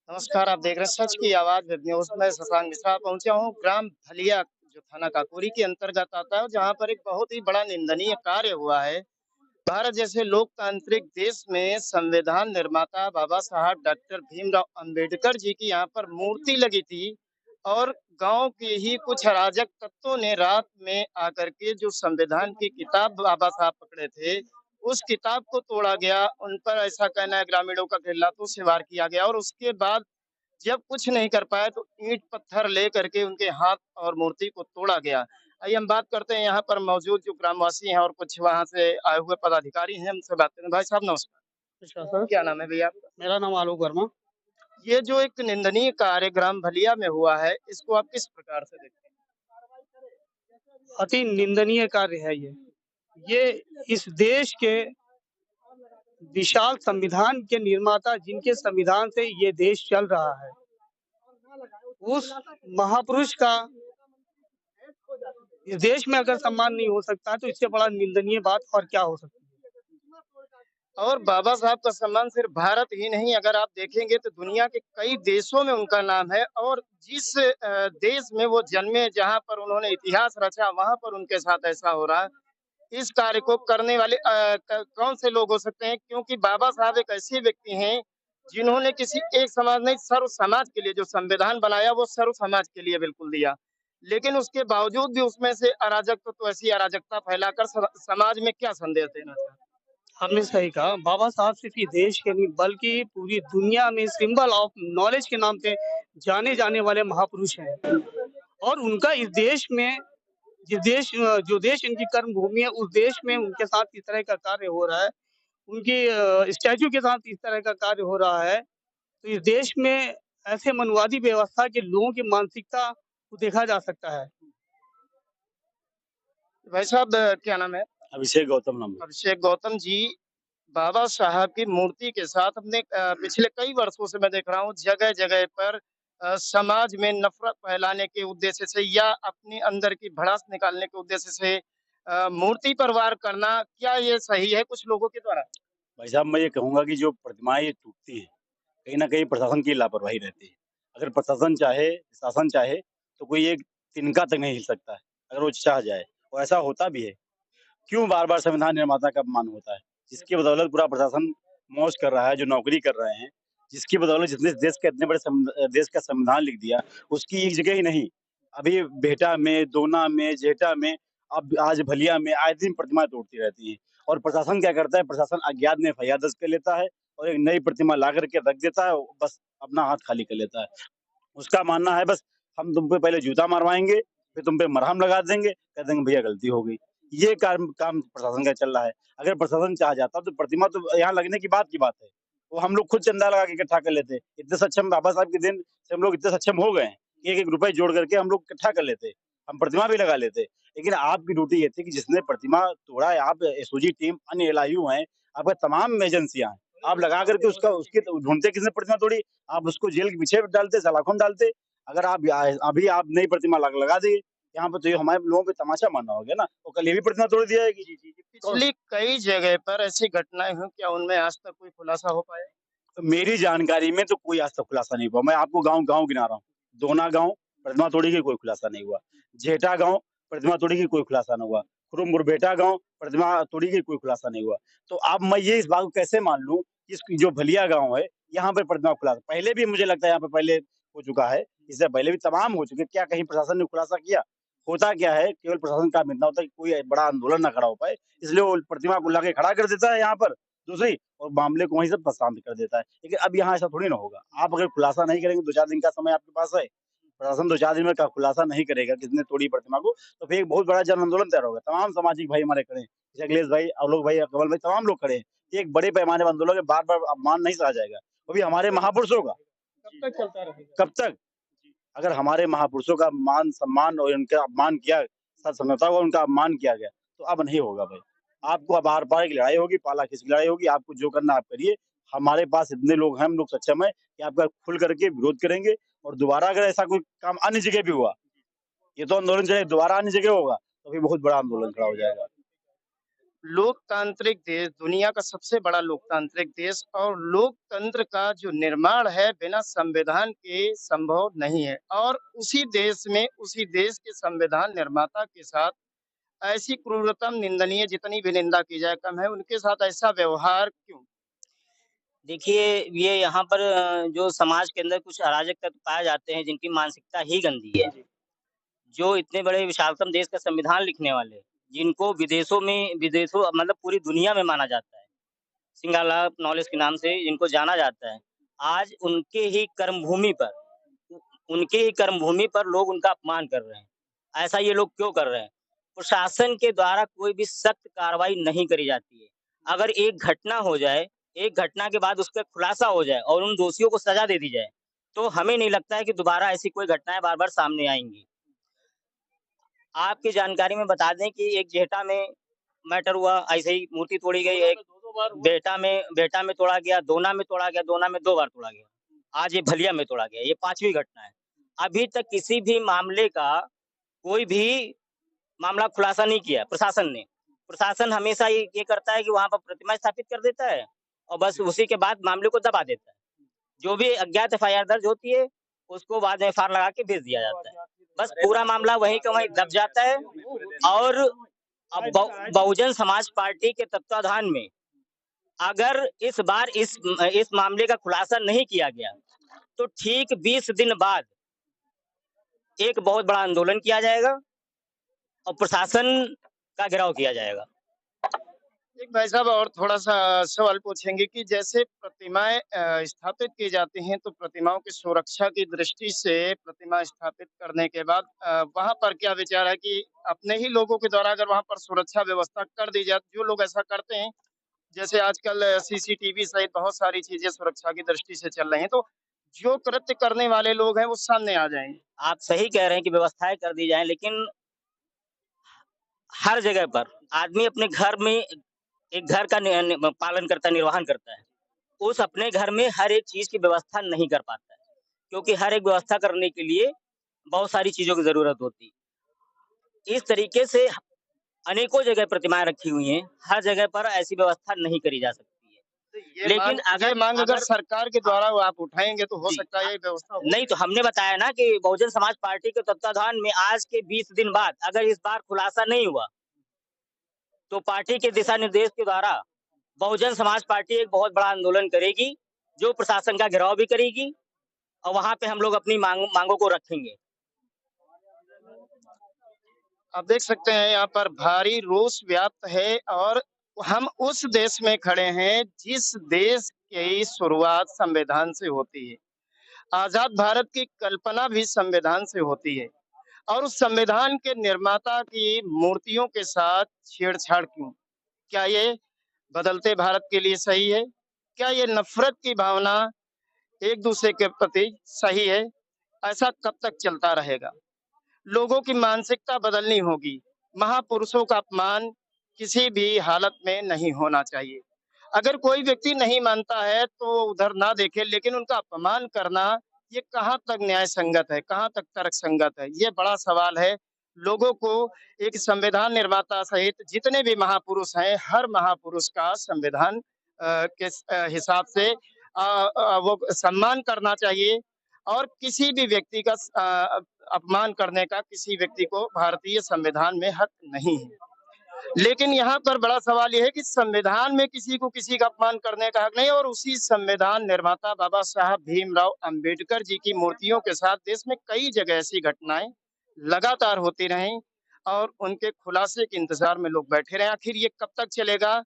नमस्कार, आप देख रहे हैं सच की आवाज़ वेब न्यूज़ में शशांक मिश्रा पहुँचा हूँ ग्राम भलिया जो थाना काकोरी के अंतर्गत आता है, जहाँ पर एक बहुत ही बड़ा निंदनीय कार्य हुआ है। भारत जैसे लोकतांत्रिक देश में संविधान निर्माता बाबा साहब डॉक्टर भीमराव अंबेडकर जी की यहाँ पर मूर्ति लगी थी और गांव के ही कुछ अराजक तत्वों ने रात में आकर के जो संविधान की किताब बाबा साहब पकड़े थे, उस किताब को तोड़ा गया। उन पर ऐसा कहना है ग्रामीणों का कि लातों से वार किया गया और उसके बाद जब कुछ नहीं कर पाए तो ईंट पत्थर ले करके उनके हाथ और मूर्ति को तोड़ा गया। आइए हम बात करते हैं यहाँ पर मौजूद जो ग्रामवासी हैं और कुछ वहाँ से आए हुए पदाधिकारी हैं, उनसे बात करें। भाई साहब नमस्कार। अच्छा सर, क्या नाम है भैया आपका? मेरा नाम आलोक वर्मा। ये जो एक निंदनीय कार्य ग्राम भलिया में हुआ है, इसको आप किस प्रकार से देखते हैं? अति निंदनीय कार्य है ये। ये इस देश के विशाल संविधान के निर्माता जिनके संविधान से ये देश चल रहा है, उस महापुरुष का इस देश में अगर सम्मान नहीं हो सकता है, तो इससे बड़ा निंदनीय बात और क्या हो सकती है। और बाबा साहब का सम्मान सिर्फ भारत ही नहीं, अगर आप देखेंगे तो दुनिया के कई देशों में उनका नाम है और जिस देश में वो जन्मे, जहाँ पर उन्होंने इतिहास रचा, वहाँ पर उनके साथ ऐसा हो रहा है। इस कार्य को करने वाले कौन से लोग हो सकते हैं? क्योंकि बाबा साहब एक ऐसे व्यक्ति हैं, जिन्होंने किसी एक समाज नहीं, सर्व समाज के लिए जो संविधान बनाया, वो सर्व समाज के लिए बिल्कुल दिया। लेकिन उसके बावजूद भी उसमें से अराजक तो ऐसी अराजकता फैलाकर समाज में क्या संदेश देना चाहते हैं? आपने सही कहा, बाबा साहब सिर्फ ये देश के नहीं बल्कि पूरी दुनिया में सिंबल ऑफ नॉलेज के नाम से जाने जाने वाले महापुरुष हैं। और उनका इस देश में जो देश इनकी कर्म भूमि है, उस देश में उनके साथ इस तरह का कार्य हो रहा है, उनकी स्टैच्यू के साथ इस तरह का कार्य हो रहा है, तो इस देश में ऐसे मनुवादी व्यवस्था के लोगों की मानसिकता को देखा जा सकता है। भाई साहब क्या नाम है? अभिषेक गौतम नाम है। अभिषेक गौतम जी, बाबा साहब की मूर्ति के साथ अपने पिछले कई वर्षों से मैं देख रहा हूँ जगह-जगह पर समाज में नफ़रत फैलाने के उद्देश्य से या अपने अंदर की भड़ास निकालने के उद्देश्य से मूर्ति पर वार करना, क्या ये सही है कुछ लोगों के द्वारा? भाई साहब मैं ये कहूँगा कि जो प्रतिमाएँ ये टूटती हैं, कहीं न कहीं प्रशासन की लापरवाही रहती है। अगर प्रशासन चाहे, शासन चाहे तो कोई एक तिनका तक नहीं हिल सकता है, अगर वो चाह जाए और ऐसा होता भी है। क्यों बार-बार संविधान निर्माता का अपमान होता है? जिसकी बदौलत पूरा प्रशासन मौज कर रहा है, जो नौकरी कर रहे हैं, जिसकी बदौलत जिसने देश के इतने बड़े देश का संविधान लिख दिया, उसकी एक जगह ही नहीं, अभी बेहटा में, दोना में, जेहटा में, अब आज भलिया में आए दिन प्रतिमाएँ तोड़ती रहती हैं। और प्रशासन क्या करता है? प्रशासन अज्ञात में एफआईआर दर्ज कर लेता है और एक नई प्रतिमा ला कर के रख देता है, बस अपना हाथ खाली कर लेता है। उसका मानना है बस हम तुम पे पहले जूता मरवाएँगे, फिर तुम पे मरहम लगा देंगे, कह देंगे भैया गलती हो गई। ये काम प्रशासन का चल रहा है। अगर प्रशासन चाह जाता तो प्रतिमा तो यहाँ लगने की बात है। वो हम लोग खुद चंदा लगा के इकट्ठा कर लेते। इतने सक्षम बाबा साहब के दिन से हम लोग इतने सक्षम हो गए हैं, कि एक-एक रुपए जोड़ करके हम लोग इकट्ठा कर लेते। हम प्रतिमा भी लगा लेते। लेकिन आपकी ड्यूटी ये थी कि जिसने प्रतिमा तोड़ा है, आप एसओजी टीम, अन्य एलआईयू हैं, आपका तमाम एजेंसियाँ हैं। आप लगा करके उसका उसकी ढूँढते किसने प्रतिमा तोड़ी, आप उसको जेल के पीछे डालते, सलाखों में डालते। अगर आप अभी आप नई प्रतिमा लगा दिए, यहाँ पे तो ये हमारे लोगों पे तमाशा मानना हो गया ना, और कल ये भी प्रतिमा तोड़ दी जाएगी। जी, जी, जी। तो पिछली कई जगह पर ऐसी घटनाएँ हुई, क्या उनमें आज तक कोई खुलासा हो पाया? तो मेरी जानकारी में तो कोई आज तक खुलासा नहीं हुआ। मैं आपको गाँव-गाँव गिना रहा हूँ। दोना गाँव, प्रतिमा तोड़ी की कोई खुलासा नहीं हुआ। जेठा गाँव, प्रतिमा तोड़ी की कोई खुलासा नहीं हुआ। खुरुम-मुरबेटा गाँव, प्रतिमा तोड़ी की कोई खुलासा नहीं हुआ। तो अब मैं ये इस बात को कैसे मान लूँ, कि इस जो भलिया गाँव है, यहाँ पे प्रतिमा खुलासा पहले भी मुझे लगता है यहाँ पे पहले हो चुका है। इससे पहले भी तमाम हो चुके हैं। क्या कहीं प्रशासन ने खुलासा किया? होता क्या है, केवल प्रशासन का काम इतना होता है कि कोई बड़ा आंदोलन ना खड़ा हो पाए, इसलिए वो प्रतिमा को लाके खड़ा कर देता है यहाँ पर, दूसरी और मामले को वहीं से शांत कर देता है। लेकिन अब यहाँ ऐसा थोड़ी ना होगा। आप अगर खुलासा नहीं करेंगे, 2-4 दिन का समय आपके पास है। प्रशासन 2-4 दिन में का खुलासा नहीं करेगा किसने तोड़ी प्रतिमा को, तो फिर एक बहुत बड़ा जन आंदोलन तैयार होगा। तमाम सामाजिक भाई हमारे खड़े हैं। जैसे अखिलेश भाई, आलोक भाई, कमल भाई, तमाम लोग खड़े हैं। ये एक बड़े पैमाने पर आंदोलन है, बार-बार अपमान नहीं सहा जाएगा। वो भी हमारे महापुरुषों का। कब तक चलता रहेगा? कब तक? अगर हमारे महापुरुषों का मान-सम्मान और उनका अपमान किया, सत-संगता को उनका अपमान किया गया, तो अब नहीं होगा भाई। आपको अब आर-पार की लड़ाई होगी, पाला-खींच की लड़ाई होगी, आपको जो करना है आप करिए। हमारे पास इतने लोग हैं, हम लोग सक्षम हैं कि आपका खुल करके विरोध करेंगे और दोबारा अगर ऐसा कोई काम अन्य जगह भी हुआ, ये तो आंदोलन चले दोबारा अन्य जगह होगा, तो फिर बहुत बड़ा आंदोलन खड़ा हो जाएगा। लोकतांत्रिक देश, दुनिया का सबसे बड़ा लोकतांत्रिक देश और लोकतंत्र का जो निर्माण है बिना संविधान के संभव नहीं है। और उसी देश में, उसी देश के संविधान निर्माता के साथ ऐसी क्रूरतम निंदनीय, जितनी भी निंदा की जाए कम है, उनके साथ ऐसा व्यवहार क्यों? देखिए, ये यहाँ पर जो समाज के अंदर कुछ अराजक तत्व पाए जाते हैं, जिनकी मानसिकता ही गंदी है। जो इतने बड़े विशालतम देश का संविधान लिखने वाले, जिनको विदेशों मतलब पूरी दुनिया में माना जाता है, सिंगल ऑफ नॉलेज के नाम से जिनको जाना जाता है। आज उनके ही कर्मभूमि पर लोग उनका अपमान कर रहे हैं। ऐसा ये लोग क्यों कर रहे हैं? प्रशासन के द्वारा कोई भी सख्त कार्रवाई नहीं करी जाती है। अगर एक घटना हो जाए, एक घटना के बाद उसका खुलासा हो जाए और उन दोषियों को सज़ा दे दी जाए, तो हमें नहीं लगता है कि दोबारा ऐसी कोई घटनाएँ बार-बार सामने आएँगी। आपकी जानकारी में बता दें कि एक जेहटा में मैटर हुआ, ऐसे ही मूर्ति तोड़ी गई, एक बेहटा में तोड़ा गया, दोना में तोड़ा गया, दोना में 2 बार तोड़ा गया। आज ये भलिया में तोड़ा गया, ये 5वीं घटना है। अभी तक किसी भी मामले का कोई भी मामला खुलासा नहीं किया प्रशासन ने। प्रशासन हमेशा ये करता है कि वहाँ पर प्रतिमा स्थापित कर देता है और बस उसी के बाद मामले को दबा देता है। जो भी अज्ञात एफआईआर दर्ज होती है, उसको बाद में एफआईआर लगा के भेज दिया जाता है। बस पूरा मामला वहीं का वहीं दब जाता है और अब बहुजन समाज पार्टी के तत्वाधान में अगर इस बार इस मामले का खुलासा नहीं किया गया, तो ठीक 20 दिन बाद एक बहुत बड़ा आंदोलन किया जाएगा और प्रशासन का घेराव किया जाएगा। एक भाई साहब और थोड़ा-सा सवाल पूछेंगे कि जैसे प्रतिमाएँ स्थापित की जाती हैं, तो प्रतिमाओं की सुरक्षा की दृष्टि से प्रतिमा स्थापित करने के बाद वहाँ पर क्या विचार है कि अपने ही लोगों के द्वारा अगर वहाँ पर सुरक्षा व्यवस्था कर दी जाए, जो लोग ऐसा करते हैं, जैसे आजकल सीसीटीवी सहित बहुत सारी चीज़ें सुरक्षा की दृष्टि से चल रही हैं, तो जो कृत्य करने वाले लोग हैं, वो सामने आ जाएँ। आप सही कह रहे हैं कि व्यवस्थाएँ कर दी जाएँ, लेकिन हर जगह पर आदमी अपने घर में एक घर का पालन करता है, निर्वहन करता है। उस अपने घर में हर एक चीज़ की व्यवस्था नहीं कर पाता है, क्योंकि हर एक व्यवस्था करने के लिए बहुत सारी चीज़ों की ज़रूरत होती है। इस तरीके से अनेकों जगह प्रतिमाएँ रखी हुई हैं, हर जगह पर ऐसी व्यवस्था नहीं करी जा सकती है। तो ये लेकिन माँग अगर सरकार के द्वारा वो आप उठाएँगे, तो हो जी, सकता है ये व्यवस्था हो। नहीं तो हमने बताया ना कि बहुजन समाज पार्टी के तत्वाधान में आज के 20 दिन बाद अगर इस बार खुलासा नहीं हुआ, तो पार्टी के दिशा निर्देश के द्वारा बहुजन समाज पार्टी एक बहुत बड़ा आंदोलन करेगी, जो प्रशासन का घेराव भी करेगी और वहाँ पे हम लोग अपनी मांगों को रखेंगे। आप देख सकते हैं यहाँ पर भारी रोष व्याप्त है और हम उस देश में खड़े हैं जिस देश की शुरुआत संविधान से होती है। आजाद भारत की कल्पना भी संविधान से होती है और उस संविधान के निर्माता की मूर्तियों के साथ छेड़छाड़ क्यों? क्या ये बदलते भारत के लिए सही है? क्या ये नफरत की भावना एक दूसरे के प्रति सही है? ऐसा कब तक चलता रहेगा? लोगों की मानसिकता बदलनी होगी। महापुरुषों का अपमान किसी भी हालत में नहीं होना चाहिए। अगर कोई व्यक्ति नहीं मानता है तो उधर ना देखे, लेकिन उनका अपमान करना ये कहाँ तक न्याय संगत है, कहाँ तक तर्क संगत है? ये बड़ा सवाल है। लोगों को एक संविधान निर्माता सहित जितने भी महापुरुष हैं, हर महापुरुष का संविधान के हिसाब से वो सम्मान करना चाहिए और किसी भी व्यक्ति का अपमान करने का किसी व्यक्ति को भारतीय संविधान में हक नहीं है। लेकिन यहाँ पर बड़ा सवाल ये है कि संविधान में किसी को किसी का अपमान करने का हक नहीं और उसी संविधान निर्माता बाबा साहब भीमराव अंबेडकर जी की मूर्तियों के साथ देश में कई जगह ऐसी घटनाएं लगातार होती रहीं और उनके खुलासे के इंतजार में लोग बैठे रहे। आखिर ये कब तक चलेगा,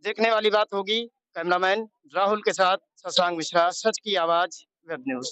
देखने वाली बात होगी। कैमरामैन राहुल के साथ शशांक मिश्रा, सच की आवाज, वेब न्यूज।